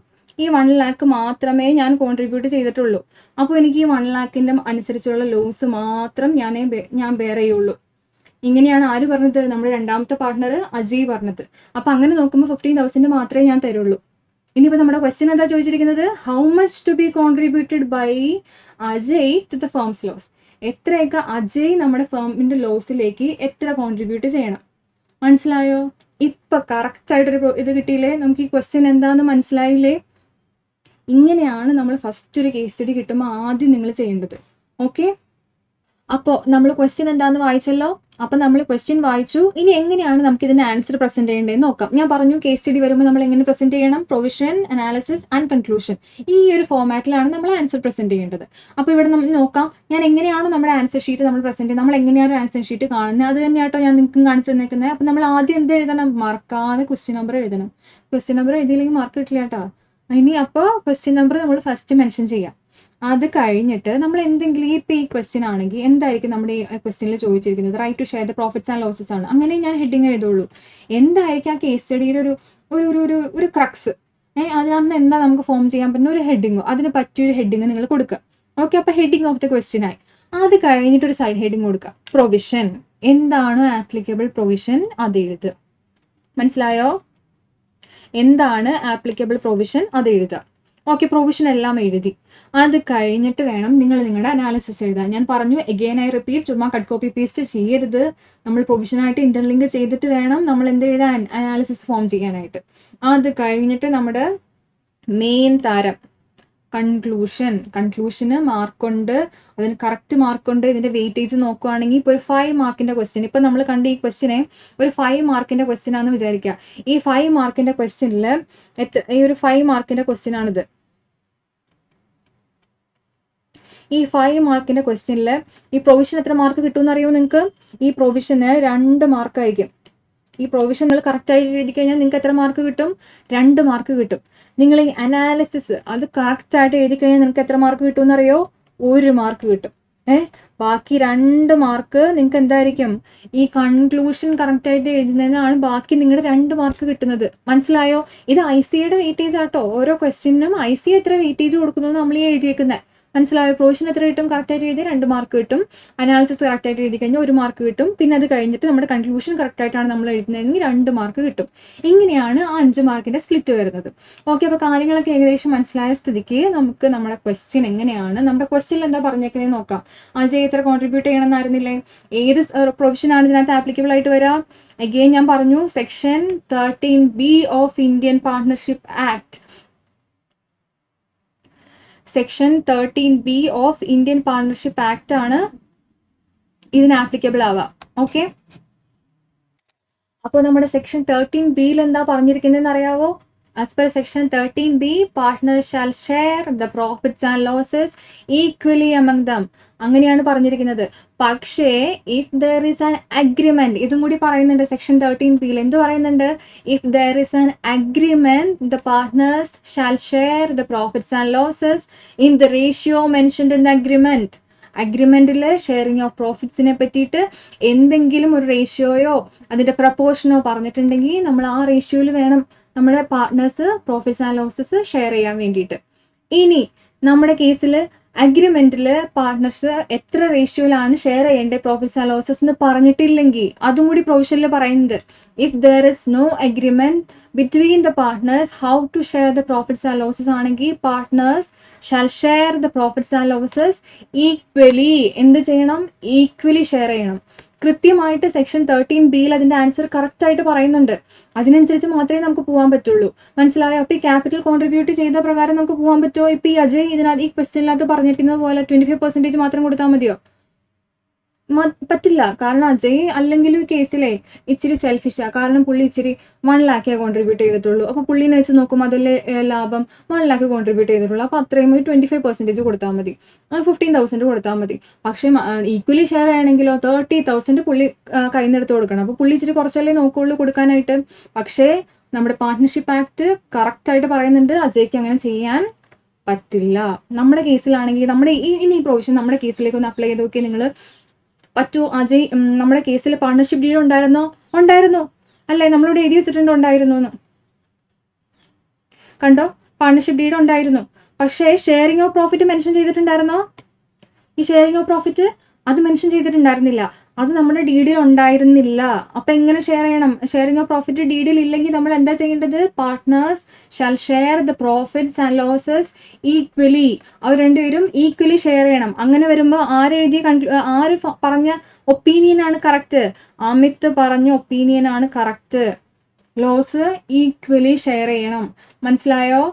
ഈ 1 lakh മാത്രമേ ഞാൻ കോൺട്രിബ്യൂട്ട് ചെയ്തിട്ടുള്ളൂ. അപ്പോൾ എനിക്ക് ഈ 1 lakhന്റെ അനുസരിച്ചുള്ള ലോസ് മാത്രം ഞാൻ ബെയർ ചെയ്യുള്ളൂ. ഇങ്ങനെയാണ് ആര് പറഞ്ഞത്? നമ്മുടെ രണ്ടാമത്തെ പാർട്ട്ണർ അജയ് പറഞ്ഞത്. അപ്പോൾ അങ്ങനെ നോക്കുമ്പോൾ 15,000 മാത്രമേ ഞാൻ തരുള്ളൂ. ഇനിയിപ്പോൾ നമ്മുടെ ക്വസ്റ്റ്യൻ എന്താ ചോദിച്ചിരിക്കുന്നത്? How much to be contributed by Ajay to the firm's loss? എത്രയൊക്കെ അജയ് നമ്മുടെ ഫേമിന്റെ ലോസിലേക്ക് എത്ര കോൺട്രിബ്യൂട്ട് ചെയ്യണം? മനസ്സിലായോ? ഇപ്പൊ കറക്റ്റ് ആയിട്ടൊരു ഇത് കിട്ടിയില്ലേ? നമുക്ക് ഈ ക്വസ്റ്റ്യൻ എന്താന്ന് മനസ്സിലായില്ലേ? ഇങ്ങനെയാണ് നമ്മൾ ഫസ്റ്റ് ഒരു കേസ് സ്റ്റഡി കിട്ടുമ്പോൾ ആദ്യം നിങ്ങൾ ചെയ്യേണ്ടത്. ഓക്കെ, അപ്പോൾ നമ്മൾ ക്വസ്റ്റ്യൻ എന്താന്ന് വായിച്ചല്ലോ. അപ്പം നമ്മൾ ക്വസ്റ്റ്യൻ വായിച്ചു. ഇനി എങ്ങനെയാണ് നമുക്ക് ഇതിന്റെ ആൻസർ പ്രസന്റ് ചെയ്യേണ്ടതെന്ന് നോക്കാം. ഞാൻ പറഞ്ഞു കേസ് സ്റ്റഡി വരുമ്പോൾ നമ്മൾ എങ്ങനെ പ്രസന്റ് ചെയ്യണം? പ്രൊവിഷൻ, അനാലിസിസ് ആൻഡ് കൺക്ലൂഷൻ, ഈ ഒരു ഫോമാറ്റിലാണ് നമ്മൾ ആൻസർ പ്രസന്റ് ചെയ്യേണ്ടത്. അപ്പോൾ ഇവിടെ നമ്മൾ നോക്കാം, ഞാൻ എങ്ങനെയാണ് നമ്മുടെ ആൻസർ ഷീറ്റ് നമ്മൾ പ്രസന്റ് ചെയ്യുന്നത്, നമ്മൾ എങ്ങനെയാണ് ആൻസർ ഷീറ്റ് കാണുന്നത്, അത് തന്നെയാട്ടോ ഞാൻ നിങ്ങൾക്ക് കാണിച്ചു തന്നേക്കുന്നത്. അപ്പം നമ്മൾ ആദ്യം എന്ത് എഴുതണം? മറക്കാതെ ക്വസ്റ്റ്യൻ നമ്പർ എഴുതണം. ക്വസ്റ്റ്യൻ നമ്പർ എഴുതിയില്ലെങ്കിൽ മാർക്ക് കിട്ടില്ല കേട്ടോ. ഇനി അപ്പോൾ ക്വസ്റ്റ്യൻ നമ്പർ നമ്മൾ ഫസ്റ്റ് മെൻഷൻ ചെയ്യാം. അത് കഴിഞ്ഞിട്ട് നമ്മൾ എന്തെങ്കിലും ഈ ക്വസ്റ്റ്യൻ ആണെങ്കിൽ എന്തായിരിക്കും നമ്മുടെ ഈ ക്വസ്റ്റ്യനിൽ ചോദിച്ചിരിക്കുന്നത്? Right to share the profits and losses ആണ്. അങ്ങനെ ഞാൻ ഹെഡിങ് എഴുതുള്ളൂ. എന്തായിരിക്കും ആ കേസ് സ്റ്റഡിയുടെ ഒരു ക്രക്സ്? അതിനകത്ത് എന്താ നമുക്ക് ഫോം ചെയ്യാൻ പറ്റുന്ന ഒരു ഹെഡിങ്ങോ, അതിന് പറ്റിയൊരു ഹെഡിങ് നിങ്ങൾ കൊടുക്കുക. ഓക്കെ, അപ്പോൾ ഹെഡിങ് ഓഫ് ദ ക്വസ്റ്റ്യൻ ആയി. അത് കഴിഞ്ഞിട്ട് ഒരു സൈഡ് ഹെഡിങ് കൊടുക്കുക. പ്രൊവിഷൻ, എന്താണോ ആപ്ലിക്കബിൾ പ്രൊവിഷൻ അത് എഴുതുക. മനസ്സിലായോ? എന്താണ് ആപ്ലിക്കബിൾ പ്രൊവിഷൻ അത് എഴുതുക. ഓക്കെ, പ്രൊവിഷൻ എല്ലാം എഴുതി. അത് കഴിഞ്ഞിട്ട് വേണം നിങ്ങൾ നിങ്ങളുടെ അനാലിസിസ് എഴുതാൻ. ഞാൻ പറഞ്ഞു, എഗെയിൻ ഐ റിപ്പീറ്റ്, ചുമ്മാ കട്ട് കോപ്പി പേസ്റ്റ് ചെയ്യരുത്. നമ്മൾ പ്രൊവിഷനായിട്ട് ഇന്റർലിങ്ക് ചെയ്തിട്ട് വേണം നമ്മൾ എന്ത് എഴുതാൻ? അനാലിസിസ് ഫോം ചെയ്യാനായിട്ട്. അത് കഴിഞ്ഞിട്ട് നമ്മുടെ മെയിൻ താരം കൺക്ലൂഷന് മാർക്കുണ്ട്, അതിന് കറക്റ്റ് മാർക്കുണ്ട്. ഇതിന്റെ വെയിറ്റേജ് നോക്കുകയാണെങ്കിൽ ഇപ്പോൾ ഒരു 5 മാർക്കിന്റെ ക്വസ്റ്റ്യൻ, ഇപ്പം നമ്മൾ കണ്ട ഈ ക്വസ്റ്റ്യനെ ഒരു 5 മാർക്കിന്റെ ക്വസ്റ്റ്യൻ ആണെന്ന് വിചാരിക്കുക. ഈ 5 മാർക്കിന്റെ ക്വസ്റ്റ്യനിൽ ഈ ഒരു 5 മാർക്കിന്റെ ക്വസ്റ്റ്യൻ ആണിത്. ഈ 5 മാർക്കിന്റെ ക്വസ്റ്റ്യനിൽ ഈ പ്രൊവിഷൻ എത്ര മാർക്ക് കിട്ടുമെന്ന് അറിയുമോ നിങ്ങൾക്ക്? ഈ പ്രൊവിഷന് 2 മാർക്കായിരിക്കും. ഈ പ്രൊവിഷൻ നിങ്ങൾ കറക്റ്റായിട്ട് എഴുതി കഴിഞ്ഞാൽ നിങ്ങൾക്ക് എത്ര മാർക്ക് കിട്ടും? 2 മാർക്ക് കിട്ടും. നിങ്ങൾ ഈ അനാലിസിസ് അത് കറക്റ്റായിട്ട് എഴുതി കഴിഞ്ഞാൽ നിങ്ങൾക്ക് എത്ര മാർക്ക് കിട്ടുമെന്ന് അറിയോ? 1 മാർക്ക് കിട്ടും. ബാക്കി 2 മാർക്ക് നിങ്ങൾക്ക് എന്തായിരിക്കും? ഈ കൺക്ലൂഷൻ കറക്റ്റായിട്ട് എഴുതുന്നതിനാണ് ബാക്കി നിങ്ങളുടെ 2 മാർക്ക് കിട്ടുന്നത്. മനസ്സിലായോ? ഇത് ICയുടെ വെയിറ്റേജ് ആട്ടോ. ഓരോ ക്വസ്റ്റ്യനും IC എത്ര വെയിറ്റേജ് കൊടുക്കുന്നു നമ്മൾ ഈ എഴുതിയേക്കുന്നത്. മനസ്സിലായോ? പ്രൊവിഷൻ എത്ര കിട്ടും? കറക്റ്റായിട്ട് എഴുതി 2 മാർക്ക് കിട്ടും. അനാലിസിസ് കറക്റ്റായിട്ട് എഴുതി കഴിഞ്ഞാൽ 1 മാർക്ക് കിട്ടും. പിന്നെ അത് കഴിഞ്ഞിട്ട് നമ്മുടെ കൺക്ലൂഷൻ കറക്റ്റായിട്ടാണ് നമ്മൾ എഴുതുന്നതെങ്കിൽ 2 മാർക്ക് കിട്ടും. ഇങ്ങനെയാണ് ആ 5 മാർക്കിന്റെ സ്പ്ലിറ്റ് വരുന്നത്. ഓക്കെ, അപ്പോൾ കാര്യങ്ങളൊക്കെ ഏകദേശം മനസ്സിലായ സ്ഥിതിക്ക് നമുക്ക് നമ്മുടെ ക്വസ്റ്റ്യൻ എങ്ങനെയാണ്, നമ്മുടെ ക്വസ്റ്റ്യനിൽ എന്താ പറഞ്ഞേക്കുന്നത് നോക്കാം. അജയ് എത്ര കോൺട്രിബ്യൂട്ട് ചെയ്യണമെന്നായിരുന്നില്ലേ? ഏത് പ്രൊവിഷനാണ് ഇതിനകത്ത് ആപ്ലിക്കബിൾ ആയിട്ട് വരിക? അഗെയിൻ ഞാൻ പറഞ്ഞു, section 13B of Indian partnership act. Section 13B of Indian partnership act ആണ് ഇതിന് ആപ്ലിക്കബിൾ ആവുക. ഓക്കെ, അപ്പോൾ നമ്മുടെ സെക്ഷൻ 13B എന്താ പറഞ്ഞിരിക്കുന്നതെന്ന് അറിയാവോ? As per section 13B, partners shall share the profits and losses equally among them. അങ്ങനെയാണ് പറഞ്ഞിരിക്കുന്നത്. പക്ഷേ if there is an agreement, ഇതും കൂടി പറയുന്നുണ്ട് സെക്ഷൻ 13B. എന്ത് പറയുന്നുണ്ട്? If there is an agreement, the partners shall share the profits and losses in the ratio mentioned in the agreement. അഗ്രിമെന്റിൽ sharing of പ്രോഫിറ്റ്സിനെ പറ്റിയിട്ട് എന്തെങ്കിലും ഒരു റേഷ്യോയോ അതിന്റെ പ്രപ്പോർഷനോ പറഞ്ഞിട്ടുണ്ടെങ്കിൽ നമ്മൾ ആ റേഷ്യോയിൽ വേണം നമ്മുടെ partners profits and losses share ചെയ്യാൻ വേണ്ടിയിട്ട്. ഇനി നമ്മുടെ കേസിൽ അഗ്രിമെന്റിൽ പാർട്ട്നേഴ്സ് എത്ര റേഷ്യോയിലാണ് ഷെയർ ചെയ്യേണ്ടത് പ്രോഫിറ്റ്സ് ആൻഡ് ലോസസ് എന്ന് പറഞ്ഞിട്ടില്ലെങ്കിൽ അതും കൂടി പ്രൊവിഷനിൽ പറയുന്നുണ്ട്. If there is no agreement between the partners how to share the profits and losses ആണെങ്കിൽ partners shall share the profits and losses equally. എന്ത് ചെയ്യണം? ഈക്വലി ഷെയർ ചെയ്യണം. കൃത്യമായിട്ട് സെക്ഷൻ 13B അതിന്റെ ആൻസർ കറക്റ്റ് ആയിട്ട് പറയുന്നുണ്ട്. അതിനനുസരിച്ച് മാത്രമേ നമുക്ക് പോകാൻ പറ്റുള്ളൂ. മനസ്സിലായോ? അപ്പൊ ഈ ക്യാപിറ്റൽ കോൺട്രിബ്യൂട്ട് ചെയ്ത പ്രകാരം നമുക്ക് പോകാൻ പറ്റുമോ? ഇപ്പൊ ഈ അജയ് ഇതിനകത്ത് ഈ ക്വസ്റ്റ്യനിനകത്ത് പറഞ്ഞിരിക്കുന്നത് പോലെ 25% മാത്രം കൊടുത്താൽ മതിയോ? പറ്റില്ല. കാരണം അജയ് അല്ലെങ്കിൽ ഈ കേസിലെ ഇച്ചിരി സെൽഫിഷാ. കാരണം പുള്ളി ഇച്ചിരി 1 lakh കോൺട്രിബ്യൂട്ട് ചെയ്തിട്ടുള്ളൂ. അപ്പൊ പുള്ളിനെ വെച്ച് നോക്കുമ്പോൾ അതിലെ ലാഭം 1 lakh കോൺട്രിബ്യൂട്ട് ചെയ്തിട്ടുള്ളൂ. അപ്പൊ അത്രയും 25% കൊടുത്താൽ മതി, 15,000 കൊടുത്താൽ മതി. പക്ഷേ ഈക്വലി ഷെയർ ആണെങ്കിലോ 30,000 പുള്ളി കയ്യിൽ നിന്ന് എടുത്ത് കൊടുക്കണം. അപ്പൊ പുള്ളി ഇച്ചിരി കുറച്ചല്ലേ നോക്കുള്ളൂ കൊടുക്കാനായിട്ട്. പക്ഷേ നമ്മുടെ പാർട്ട്ണർഷിപ്പ് ആക്ട് കറക്റ്റ് ആയിട്ട് പറയുന്നുണ്ട് അജയ്ക്ക് അങ്ങനെ ചെയ്യാൻ പറ്റില്ല. നമ്മുടെ കേസിലാണെങ്കിൽ നമ്മുടെ ഈ പ്രൊവിഷൻ നമ്മുടെ കേസിലേക്ക് ഒന്ന് അപ്ലൈ ചെയ്ത് നോക്കി നിങ്ങൾ. പറ്റൂ അജയ്, നമ്മുടെ കേസിൽ പാർട്ണർഷിപ്പ് ഡീൽ ഉണ്ടായിരുന്നു അല്ലേ? നമ്മളിവിടെ എഴുതി വെച്ചിട്ടുണ്ട് ഉണ്ടായിരുന്നു എന്ന്. കണ്ടോ? പാർട്ണർഷിപ്പ് ഡീൽ ഉണ്ടായിരുന്നു. പക്ഷേ ഷെയറിംഗ് ഓഫ് പ്രോഫിറ്റ് മെൻഷൻ ചെയ്തിട്ടുണ്ടായിരുന്നോ? ഈ ഷെയറിംഗ് ഓഫ് പ്രോഫിറ്റ് അത് മെൻഷൻ ചെയ്തിട്ടുണ്ടായിരുന്നില്ല. അത് നമ്മുടെ ഡീഡിൽ ഉണ്ടായിരുന്നില്ല. അപ്പൊ എങ്ങനെ ഷെയർ ചെയ്യണം? ഷെയറിംഗ് ഓഫ് പ്രോഫിറ്റ് ഡീഡിൽ ഇല്ലെങ്കിൽ നമ്മൾ എന്താ ചെയ്യേണ്ടത്? Partners shall share the profits and losses equally. അവർ രണ്ടുപേരും ഈക്വലി ഷെയർ ചെയ്യണം. അങ്ങനെ വരുമ്പോൾ ആര് പറഞ്ഞ ഒപ്പീനിയൻ ആണ് കറക്റ്റ്? അമിത് പറഞ്ഞ ഒപ്പീനിയൻ ആണ് കറക്റ്റ്. ലോസ് ഈക്വലി ഷെയർ ചെയ്യണം. മനസ്സിലായോ?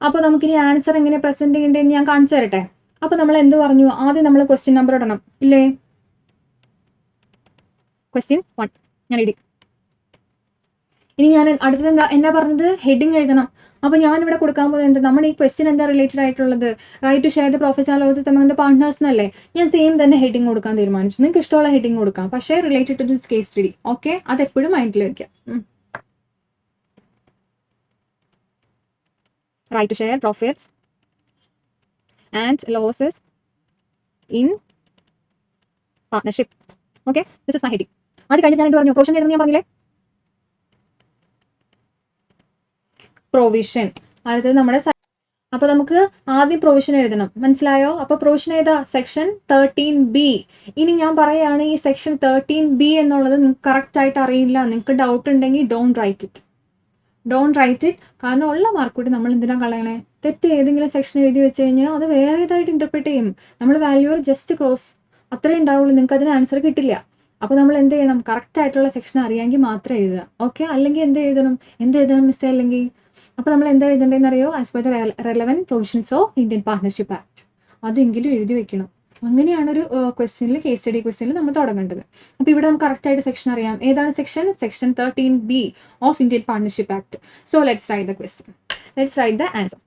അപ്പോൾ നമുക്കിനി ആൻസർ എങ്ങനെ പ്രസന്റ് ചെയ്യേണ്ടതെന്ന് ഞാൻ കാണിച്ചു തരട്ടെ. അപ്പോൾ നമ്മൾ എന്ത് പറഞ്ഞു? ആദ്യം നമ്മൾ ക്വസ്റ്റ്യൻ നമ്പർ ഇടണം ഇല്ലേ? ക്വസ്റ്റ്യൻ 1 ഞാൻ എഴുതി. ഇനി ഞാൻ അടുത്തത് എന്നാ പറഞ്ഞത്? ഹെഡിങ് എഴുതണം. അപ്പോൾ ഞാനിവിടെ കൊടുക്കാൻ പോകുന്നത് എന്താ? നമ്മുടെ ഈ ക്വസ്റ്റ്യൻ എന്താ റിലേറ്റഡ് ആയിട്ടുള്ളത്? Right to share the profits and losses among the partners എന്നല്ലേ? ഞാൻ സെയിം തന്നെ ഹെഡിങ് കൊടുക്കാൻ തീരുമാനിച്ചു. നിങ്ങൾക്ക് ഇഷ്ടമുള്ള ഹെഡിങ് കൊടുക്കാം, പക്ഷേ related to this case study. Okay, അതെപ്പോഴും മൈൻഡിൽ വെക്കാം. Right to share profits and losses in partnership. Okay, this is my heading. അത് കഴിഞ്ഞ് ഞാൻ എന്ത് പറഞ്ഞു? പ്രൊവിഷൻ എഴുതുന്നു ഞാൻ പറഞ്ഞില്ലേ? പ്രൊവിഷൻ. അടുത്തത് നമ്മുടെ അപ്പോൾ നമുക്ക് ആദ്യം പ്രൊവിഷൻ എഴുതണം. മനസ്സിലായോ? അപ്പോൾ പ്രൊവിഷൻ ഏതാ? Section 13B. ഇനി ഞാൻ പറയുകയാണ് ഈ സെക്ഷൻ 13B എന്നുള്ളത് നിങ്ങൾക്ക് കറക്റ്റ് ആയിട്ട് അറിയില്ല, നിങ്ങൾക്ക് ഡൗട്ട് ഉണ്ടെങ്കിൽ ഡോണ്ട് റൈറ്റ് ഇറ്റ്. കാരണം ഉള്ള മാർക്ക് കൂടി നമ്മൾ എന്തിനാ കളയണേ? തെറ്റ് ഏതെങ്കിലും സെക്ഷൻ എഴുതി വെച്ച് കഴിഞ്ഞാൽ അത് വേറെ ഏതായിട്ട് ഇന്റർപ്രിറ്റ് ചെയ്യും. നമ്മൾ വാല്യൂർ ജസ്റ്റ് ക്രോസ് അത്രേ ഉണ്ടാവുള്ളൂ. നിങ്ങൾക്ക് അതിന് ആൻസർ കിട്ടില്ല. അപ്പോൾ നമ്മൾ എന്ത് ചെയ്യണം? കറക്റ്റ് ആയിട്ടുള്ള സെക്ഷൻ അറിയാമെങ്കിൽ മാത്രം എഴുതുക. ഓക്കെ, അല്ലെങ്കിൽ എന്ത് എഴുതണം മിസ്? അല്ലെങ്കിൽ അപ്പോൾ നമ്മൾ എന്താ എഴുതേണ്ടതെന്ന് അറിയോ? As per the relevant provisions of Indian partnership act. അതെങ്കിലും എഴുതി വെക്കണം. അങ്ങനെയാണ് ഒരു ക്വസ്റ്റ്യനിൽ, കേസ് സ്റ്റഡി ക്വസ്റ്റ്യനിൽ നമ്മൾ തുടങ്ങേണ്ടത്. അപ്പോൾ ഇവിടെ നമുക്ക് കറക്റ്റ് ആയിട്ട് സെക്ഷൻ അറിയാം. ഏതാണ് സെക്ഷൻ? സെക്ഷൻ 13B of Indian partnership act. So let's write the question. Let's write the answer.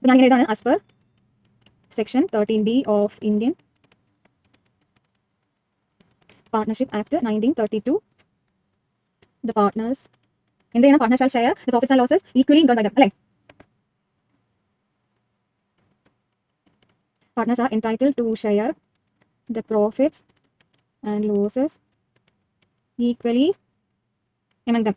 ഞാൻ എഴുതാണ് as per section 13B of Indian partnership act 1932. The partners എന്ത് ചെയ്യണം? Partner shall share the profits and losses equally in government അല്ലേ? Partners are entitled to share the profits and losses equally among them.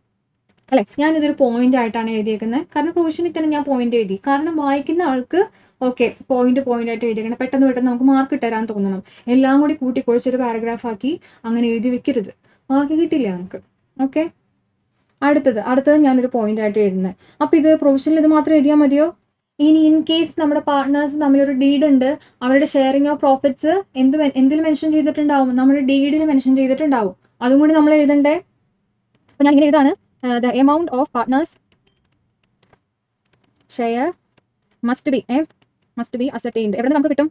അല്ലേ? ഞാനിതൊരു point ആയിട്ടാണ് എഴുതിയേക്കുന്നത്. കാരണം പ്രൊവിഷനിൽ തന്നെ ഞാൻ point എഴുതി. കാരണം വായിക്കുന്ന ആൾക്ക് ഓക്കെ പോയിന്റ് ആയിട്ട് എഴുതിയേക്കണം. പെട്ടെന്ന് നമുക്ക് മാർക്ക് തരാൻ തോന്നണം. എല്ലാം കൂടി കൂട്ടിക്കൊഴിച്ചൊരു പാരഗ്രാഫ് ആക്കി അങ്ങനെ എഴുതി വെക്കരുത്. മാർക്ക് കിട്ടില്ല നമുക്ക്. ഓക്കെ, അടുത്തത് ഞാനൊരു പോയിന്റ് ആയിട്ട് എഴുതുന്നത്. അപ്പോൾ ഇത് പ്രൊവിഷനിൽ ഇത് മാത്രം എഴുതിയാൽ മതിയോ? ഇനി ഇൻ കേസ് നമ്മുടെ പാർട്ട്നേഴ്സ് തമ്മിലൊരു ഡീഡ് ഉണ്ട്, അവരുടെ ഷെയറിംഗ് ഓഫ് പ്രോഫിറ്റ്സ് എന്തിൽ മെൻഷൻ ചെയ്തിട്ടുണ്ടാവും? നമ്മുടെ ഡീഡിൽ മെൻഷൻ ചെയ്തിട്ടുണ്ടാവും. അതും കൂടി നമ്മൾ എഴുതണ്ടേ? അപ്പോൾ ഞാൻ ഇങ്ങനെ എഴുതാണ്, the amount of partners share must be ascertained. എവിടെ നമുക്ക് കിട്ടും?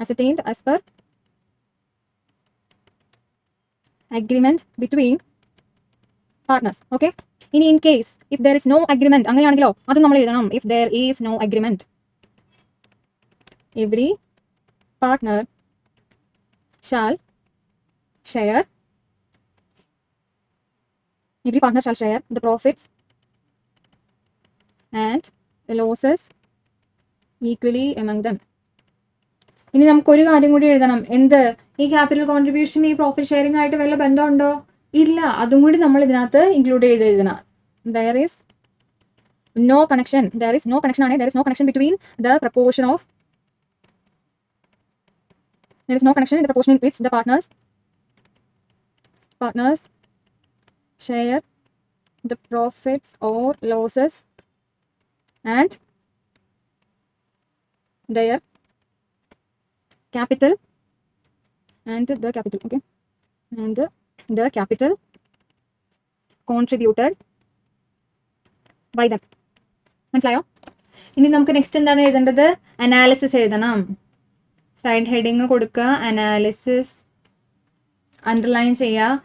Ascertained as per agreement between partners. Okay, ഇനി in case if there is no agreement, അങ്ങനെയാണെങ്കിലോ അതും നമ്മൾ എഴുതണം. If there is no agreement, every partner shall share the profits and the losses equally among them. ഇനി നമുക്കൊരു കാര്യം കൂടി എഴുതണം. എന്ത്? ഈ ക്യാപിറ്റൽ കോൺട്രിബ്യൂഷൻ ഈ പ്രോഫിറ്റ് ഷെയറിംഗ് ആയിട്ട് വല്ല ബന്ധമുണ്ടോ? ഇല്ല. അതും കൂടി നമ്മൾ ഇതിനകത്ത് ഇൻക്ലൂഡ് ചെയ്ത് എഴുതണം. There is no connection, there is no connection ആണ്, there is no connection between the proportion of, there is no connection in the proportion in which the partners share the profits or losses and their capital and the capital, okay, and the capital contributed by them. മനസ്സിലായോ? ഇനി നമുക്ക് next എന്താണ് എഴുതേണ്ടത്? Analysis എഴുതണം. Side heading കൊടുക്കുക, analysis underline ചെയ്യുക.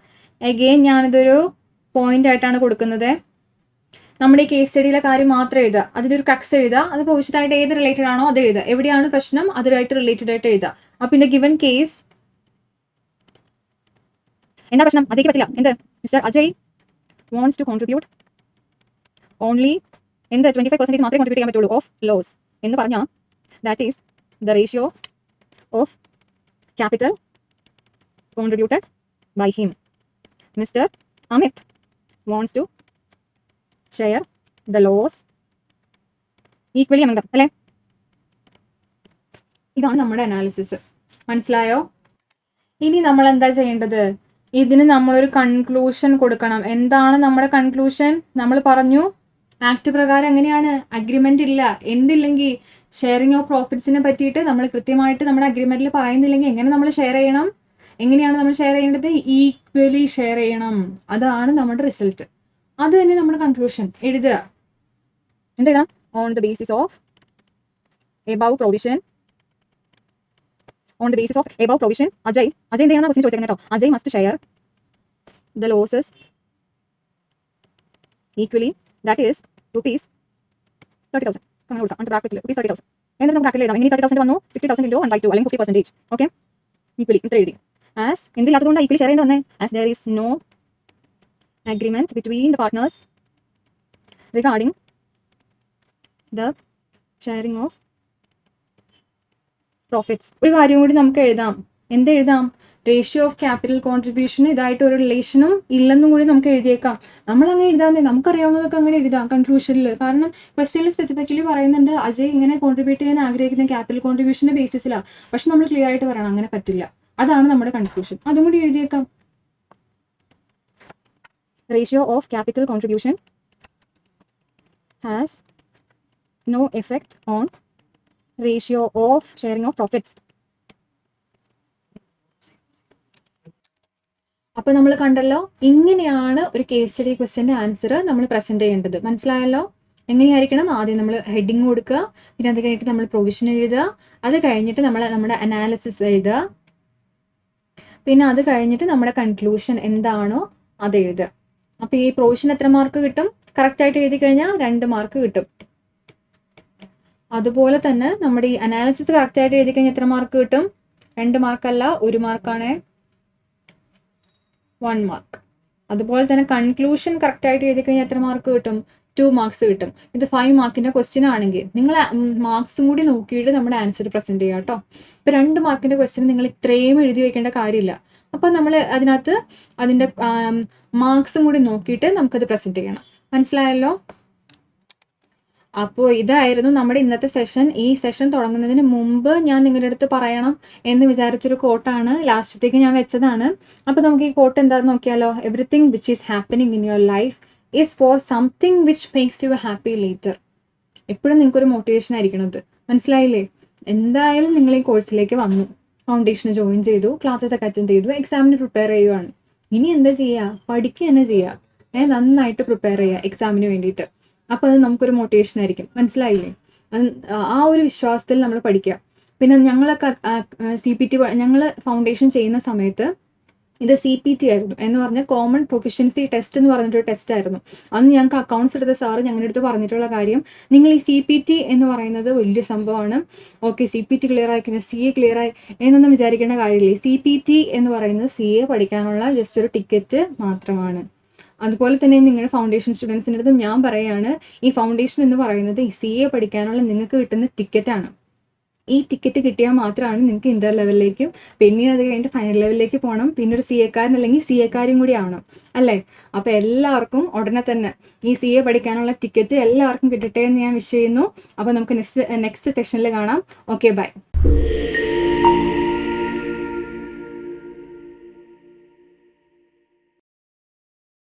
Again ഞാനിതൊരു point ആയിട്ടാണ് കൊടുക്കുന്നത്. നമ്മുടെ ഈ കേസ് സ്റ്റഡിയിലെ കാര്യം മാത്രം എഴുതുക, അതിൻ്റെ ഒരു ക്രക്സ് എഴുതുക, അത് പ്രൊവിഷനായിട്ട് ഏത് റിലേറ്റഡ് ആണോ അത് എഴുതുക, എവിടെയാണ് പ്രശ്നം അതുമായിട്ട് റിലേറ്റഡ് ആയിട്ട് എഴുതുക. അപ്പം ഇൻ ദ ഗിവൻ കേസ് എന്താ പ്രശ്നം? അജയ്ക്ക് പറ്റില്ല. എന്ത്? Mister Ajay wants to contribute only എന്ത് 25% മാത്രമേ കോൺട്രിബ്യൂട്ട് ചെയ്യാൻ പറ്റുള്ളൂ ഓഫ് ലോസ് എന്ന് പറഞ്ഞാൽ that is the ratio of capital contributed by him. Mister Amit wants to share the loss equally among them. അല്ലേ? ഇതാണ് നമ്മുടെ അനാലിസിസ്. മനസ്സിലായോ? ഇനി നമ്മൾ എന്താ ചെയ്യേണ്ടത്? ഇതിന് നമ്മളൊരു കൺക്ലൂഷൻ കൊടുക്കണം. എന്താണ് നമ്മുടെ കൺക്ലൂഷൻ? നമ്മൾ പറഞ്ഞു ആക്ട് പ്രകാരം എങ്ങനെയാണ്? അഗ്രിമെന്റ് ഇല്ല. എന്തില്ലെങ്കിൽ ഷെയറിംഗ് ഓഫ് പ്രോഫിറ്റ്സിനെ പറ്റിയിട്ട് നമ്മൾ കൃത്യമായിട്ട് നമ്മുടെ അഗ്രിമെന്റിൽ പറയുന്നില്ലെങ്കിൽ എങ്ങനെ നമ്മൾ ഷെയർ ചെയ്യണം? എങ്ങനെയാണ് നമ്മൾ ഷെയർ ചെയ്യേണ്ടത്? ഈക്വലി ഷെയർ ചെയ്യണം. അതാണ് നമ്മുടെ റിസൾട്ട്. അത് തന്നെ നമ്മുടെ കൺക്ലൂഷൻ. എഴുതുക. എന്തെഴുതാം? On the basis of above provision, on the basis of above provision, Ajay എന്ത് ചെയ്യണം ക്വസ്റ്റ്യൻ ചോദിച്ചേക്കുന്നത് കേട്ടോ. Ajay must share the losses equally, that is rupees 30,000. അങ്ങനെ കൊടുക്കാം അണ്ടർ ബ്രാക്കറ്റിൽ rupees 30,000. എന്നിട്ട് നമുക്ക് ബ്രാക്കറ്റിൽ എഴുതാം. ഇനി 30,000 വന്നു 60,000 into 1/2 അല്ലെങ്കിൽ 50%. ഓക്കെ, ഈക്വലി ഇത്ര എഴുതി. ആസ് എന്തില്ലാത്തതുകൊണ്ട് ഈക്വലി ഷെയർ ചെയ്യേണ്ടി വന്നേ? As there is no agreement between the partners regarding the sharing of profits. ഒരു കാര്യം കൂടി നമുക്ക് എഴുതാം. എന്തെഴുതാം? റേഷ്യോ ഓഫ് ക്യാപിറ്റൽ കോൺട്രിബ്യൂഷൻ ഇതായിട്ട് ഒരു റിലേഷനും ഇല്ലെന്നും കൂടി നമുക്ക് എഴുതിയേക്കാം. നമ്മളങ്ങനെ എഴുതാമെന്നേ, നമുക്കറിയാവുന്നതൊക്കെ അങ്ങനെ എഴുതാം കൺക്ലൂഷനിൽ. കാരണം ക്വസ്റ്റ്യനിൽ സ്പെസിഫിക്കലി പറയുന്നുണ്ട് അജയ് ഇങ്ങനെ കോൺട്രിബ്യൂട്ട് ചെയ്യാൻ ആഗ്രഹിക്കുന്ന ക്യാപിറ്റൽ കോൺട്രിബ്യൂഷൻ്റെ ബേസിസിലാണ്. പക്ഷെ നമ്മൾ ക്ലിയർ ആയിട്ട് പറയണം അങ്ങനെ പറ്റില്ല. അതാണ് നമ്മുടെ കൺക്ലൂഷൻ. അതും കൂടി എഴുതിയേക്കാം. Ratio of capital contribution has no effect on ratio of sharing of profits. അപ്പോൾ നമ്മൾ കണ്ടല്ലോ, ഇങ്ങനെയാണ് ഒരു കേസ് സ്റ്റഡി ക്വസ്റ്റ്യൻ്റെ ആൻസർ നമ്മൾ പ്രസന്റ് ചെയ്യേണ്ടത്. മനസ്സിലായല്ലോ? എങ്ങനെയായിരിക്കണം? ആദ്യം നമ്മൾ ഹെഡിങ് കൊടുക്കുക, പിന്നെ അത് കഴിഞ്ഞിട്ട് നമ്മൾ പ്രൊവിഷൻ എഴുതുക, അത് കഴിഞ്ഞിട്ട് നമ്മൾ നമ്മുടെ അനാലിസിസ് എഴുതുക, പിന്നെ അത് കഴിഞ്ഞിട്ട് നമ്മുടെ കൺക്ലൂഷൻ എന്താണോ അത് എഴുതുക. അപ്പോൾ ഈ പ്രൊവിഷൻ എത്ര മാർക്ക് കിട്ടും? കറക്റ്റായിട്ട് എഴുതി കഴിഞ്ഞാൽ 2 മാർക്ക് കിട്ടും. അതുപോലെ തന്നെ നമ്മുടെ ഈ അനാലിസിസ് കറക്റ്റായിട്ട് എഴുതി കഴിഞ്ഞാൽ എത്ര മാർക്ക് കിട്ടും? 2 മാർക്കല്ല, 1 മാർക്കാണ്, 1 മാർക്ക്. അതുപോലെ തന്നെ കൺക്ലൂഷൻ കറക്റ്റായിട്ട് എഴുതി കഴിഞ്ഞാൽ എത്ര മാർക്ക് കിട്ടും? 2 മാർക്സ് കിട്ടും. ഇത് 5 മാർക്കിൻ്റെ ക്വസ്റ്റ്യൻ ആണെങ്കിൽ നിങ്ങൾ മാർക്സും കൂടി നോക്കിയിട്ട് നമ്മുടെ ആൻസർ പ്രസന്റ് ചെയ്യുക കേട്ടോ. ഇപ്പോൾ 2 മാർക്കിൻ്റെ ക്വസ്റ്റ്യൻ നിങ്ങൾ ഇത്രയും എഴുതി വെക്കേണ്ട കാര്യമില്ല. അപ്പോൾ നമ്മൾ അതിനകത്ത് അതിൻ്റെ മാർക്സും കൂടി നോക്കിയിട്ട് നമുക്കത് പ്രസന്റ് ചെയ്യണം. മനസ്സിലായല്ലോ? അപ്പോൾ ഇതായിരുന്നു നമ്മുടെ ഇന്നത്തെ സെഷൻ. ഈ സെഷൻ തുടങ്ങുന്നതിന് മുമ്പ് ഞാൻ നിങ്ങളുടെ അടുത്ത് പറയണം എന്ന് വിചാരിച്ചൊരു കോട്ടാണ്, ലാസ്റ്റത്തേക്ക് ഞാൻ വെച്ചതാണ്. അപ്പോൾ നമുക്ക് ഈ കോട്ട് എന്താണെന്ന് നോക്കിയാലോ? Everything which is happening in your life is for something which makes you happy later. എപ്പോഴും നിങ്ങൾക്കൊരു മോട്ടിവേഷൻ ആയിരിക്കണത്. മനസ്സിലായില്ലേ? എന്തായാലും നിങ്ങൾ ഈ കോഴ്സിലേക്ക് വന്നു, ഫൗണ്ടേഷന് ജോയിൻ ചെയ്തു, ക്ലാസ്സസ് ഒക്കെ അറ്റൻഡ് ചെയ്തു, എക്സാമിന് പ്രിപ്പയർ ചെയ്യുവാണ്. ഇനി എന്താ ചെയ്യുക? പഠിക്കുക തന്നെ ചെയ്യുക. നന്നായിട്ട് പ്രിപ്പയർ ചെയ്യുക എക്സാമിന് വേണ്ടിയിട്ട്. അപ്പോൾ അത് നമുക്കൊരു മോട്ടിവേഷൻ ആയിരിക്കും. മനസ്സിലായില്ലേ? ആ ഒരു വിശ്വാസത്തിൽ നമ്മൾ പഠിക്കുക. പിന്നെ ഞങ്ങളൊക്കെ CPT ഞങ്ങൾ ഫൗണ്ടേഷൻ ചെയ്യുന്ന സമയത്ത് ഇത് CPT ആയിരുന്നു എന്ന് പറഞ്ഞാൽ കോമൺ പ്രൊഫിഷ്യൻസി ടെസ്റ്റ് എന്ന് പറഞ്ഞിട്ടൊരു ടെസ്റ്റ് ആയിരുന്നു. അന്ന് ഞങ്ങൾക്ക് അക്കൗണ്ട്സ് എടുത്ത സാറ് ഞങ്ങളുടെ അടുത്ത് പറഞ്ഞിട്ടുള്ള കാര്യം, നിങ്ങൾ ഈ CPT എന്ന് പറയുന്നത് വലിയ സംഭവമാണ്. ഓക്കെ, CPT ക്ലിയർ ആയി കഴിഞ്ഞാൽ CA ക്ലിയർ ആയി എന്നൊന്നും വിചാരിക്കേണ്ട കാര്യമില്ല. CPT എന്ന് പറയുന്നത് CA പഠിക്കാനുള്ള ജസ്റ്റ് ഒരു ടിക്കറ്റ് മാത്രമാണ്. അതുപോലെ തന്നെ നിങ്ങളുടെ ഫൗണ്ടേഷൻ സ്റ്റുഡൻസിൻ്റെ അടുത്ത് ഞാൻ പറയുകയാണ്, ഈ ഫൗണ്ടേഷൻ എന്ന് പറയുന്നത് ഈ CA പഠിക്കാനുള്ള നിങ്ങൾക്ക് കിട്ടുന്ന ടിക്കറ്റാണ്. ഈ ടിക്കറ്റ് കിട്ടിയാൽ മാത്രമാണ് നിങ്ങൾക്ക് ഇന്റർ ലെവലിലേക്കും പിന്നീട് അത് കഴിഞ്ഞിട്ട് ഫൈനൽ ലെവലിലേക്ക് പോകണം, പിന്നെ ഒരു CA അല്ലെങ്കിൽ CA കൂടി ആവണം അല്ലേ. അപ്പോൾ എല്ലാവർക്കും ഉടനെ തന്നെ ഈ CA പഠിക്കാനുള്ള ടിക്കറ്റ് എല്ലാവർക്കും കിട്ടട്ടെ എന്ന് ഞാൻ വിഷ് ചെയ്യുന്നു. അപ്പോൾ നമുക്ക് നെക്സ്റ്റ് സെഷനിൽ കാണാം. Okay, by.